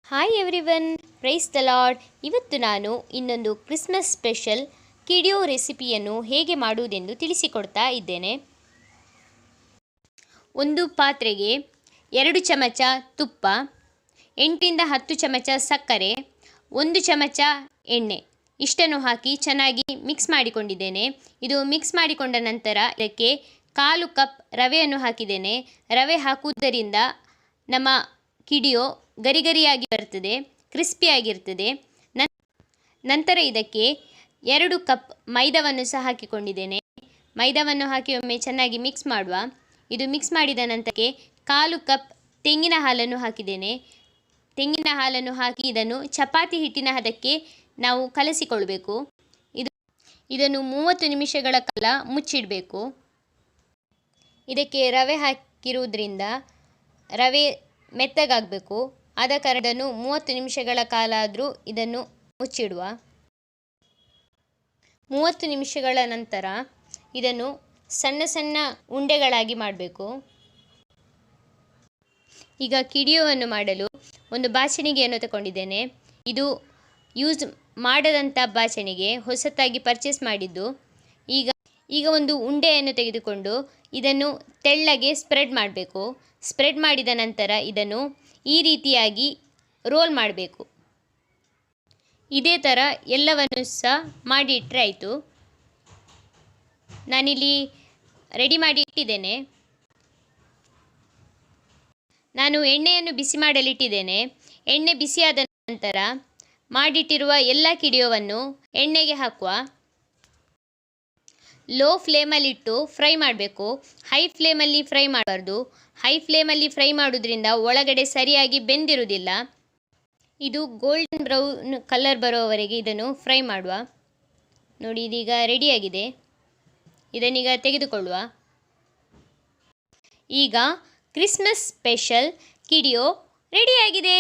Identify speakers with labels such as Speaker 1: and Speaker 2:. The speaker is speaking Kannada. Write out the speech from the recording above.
Speaker 1: Hi everyone, praise the lord. ಇವತ್ತು ನಾನು ಇನ್ನೊಂದು ಕ್ರಿಸ್ಮಸ್ ಸ್ಪೆಷಲ್ ಕಿಡಿಯೋ ರೆಸಿಪಿಯನ್ನು ಹೇಗೆ ಮಾಡುವುದೆಂದು ತಿಳಿಸಿಕೊಡ್ತಾ ಇದ್ದೇನೆ. ಒಂದು ಪಾತ್ರೆಗೆ 2 ಚಮಚ ತುಪ್ಪ, 8ರಿಂದ 10 ಚಮಚ ಸಕ್ಕರೆ, 1 ಚಮಚ ಎಣ್ಣೆ ಇಷ್ಟನ್ನು ಹಾಕಿ ಚೆನ್ನಾಗಿ ಮಿಕ್ಸ್ ಮಾಡಿಕೊಂಡಿದ್ದೇನೆ. ಇದು ಮಿಕ್ಸ್ ಮಾಡಿಕೊಂಡ ನಂತರ ಇದಕ್ಕೆ 1/4 ಕಪ್ ರವೆಯನ್ನು ಹಾಕಿದ್ದೇನೆ. ರವೆ ಹಾಕುವುದರಿಂದ ನಮ್ಮ ಕಿಡಿಯೋ ಗರಿಗರಿಯಾಗಿ ಬರ್ತದೆ, ಕ್ರಿಸ್ಪಿಯಾಗಿರ್ತದೆ. ನಂತರ ಇದಕ್ಕೆ 2 ಕಪ್ ಮೈದಾವನ್ನು ಸಹ ಹಾಕಿಕೊಂಡಿದ್ದೇನೆ. ಮೈದಾವನ್ನು ಹಾಕಿ ಒಮ್ಮೆ ಚೆನ್ನಾಗಿ ಮಿಕ್ಸ್ ಮಾಡುವ. ಇದು ಮಿಕ್ಸ್ ಮಾಡಿದ ನಂತರಕ್ಕೆ 1/4 ಕಪ್ ತೆಂಗಿನ ಹಾಲನ್ನು ಹಾಕಿದ್ದೇನೆ. ತೆಂಗಿನ ಹಾಲನ್ನು ಹಾಕಿ ಇದನ್ನು ಚಪಾತಿ ಹಿಟ್ಟಿನ ಹದಕ್ಕೆ ನಾವು ಕಲಸಿಕೊಳ್ಬೇಕು. ಇದನ್ನು 30 ನಿಮಿಷಗಳ ಕಾಲ ಮುಚ್ಚಿಡಬೇಕು. ಇದಕ್ಕೆ ರವೆ ಹಾಕಿರುವುದರಿಂದ ರವೆ ಮೆತ್ತಗಾಗಬೇಕು. ಆದ ಕಾರಣ 30 ನಿಮಿಷಗಳ ಕಾಲ ಆದರೂ ಇದನ್ನು ಮುಚ್ಚಿಡುವ. 30 ನಿಮಿಷಗಳ ನಂತರ ಇದನ್ನು ಸಣ್ಣ ಸಣ್ಣ ಉಂಡೆಗಳಾಗಿ ಮಾಡಬೇಕು. ಈಗ ಕಿಡಿಯೋವನ್ನು ಮಾಡಲು ಒಂದು ಬಾಚಣಿಗೆಯನ್ನು ತಗೊಂಡಿದ್ದೇನೆ. ಇದು ಯೂಸ್ ಮಾಡದಂಥ ಬಾಚಣಿಗೆ, ಹೊಸತಾಗಿ ಪರ್ಚೇಸ್ ಮಾಡಿದ್ದು. ಈಗ ಒಂದು ಉಂಡೆಯನ್ನು ತೆಗೆದುಕೊಂಡು ಇದನ್ನು ತೆಳ್ಳಗೆ ಸ್ಪ್ರೆಡ್ ಮಾಡಬೇಕು. ಸ್ಪ್ರೆಡ್ ಮಾಡಿದ ನಂತರ ಇದನ್ನು ಈ ರೀತಿಯಾಗಿ ರೋಲ್ ಮಾಡಬೇಕು. ಇದೇ ಥರ ಎಲ್ಲವನ್ನು ಸಹ ಮಾಡಿ ಇಟ್ಟರೆ ಆಯಿತು. ನಾನಿಲ್ಲಿ ರೆಡಿ ಮಾಡಿ ಇಟ್ಟಿದ್ದೇನೆ. ನಾನು ಎಣ್ಣೆಯನ್ನು ಬಿಸಿ ಮಾಡಲಿಟ್ಟಿದ್ದೇನೆ. ಎಣ್ಣೆ ಬಿಸಿಯಾದ ನಂತರ ಮಾಡಿಟ್ಟಿರುವ ಎಲ್ಲ ಕಿಡಿಯೋವನ್ನು ಎಣ್ಣೆಗೆ ಹಾಕುವ. ಲೋ ಫ್ಲೇಮಲ್ಲಿಟ್ಟು ಫ್ರೈ ಮಾಡಬೇಕು. ಹೈ ಫ್ಲೇಮಲ್ಲಿ ಫ್ರೈ ಮಾಡಬಾರ್ದು. ಹೈ ಫ್ಲೇಮಲ್ಲಿ ಫ್ರೈ ಮಾಡೋದ್ರಿಂದ ಒಳಗಡೆ ಸರಿಯಾಗಿ ಬೆಂದಿರುವುದಿಲ್ಲ. ಇದು ಗೋಲ್ಡನ್ ಬ್ರೌನ್ ಕಲರ್ ಬರೋವರೆಗೆ ಇದನ್ನು ಫ್ರೈ ಮಾಡುವ. ನೋಡಿ, ಇದೀಗ ರೆಡಿಯಾಗಿದೆ. ಇದನ್ನೀಗ ತೆಗೆದುಕೊಳ್ಳುವ. ಈಗ ಕ್ರಿಸ್ಮಸ್ ಸ್ಪೆಷಲ್ ಕಿಡಿಯೋ ರೆಡಿಯಾಗಿದೆ.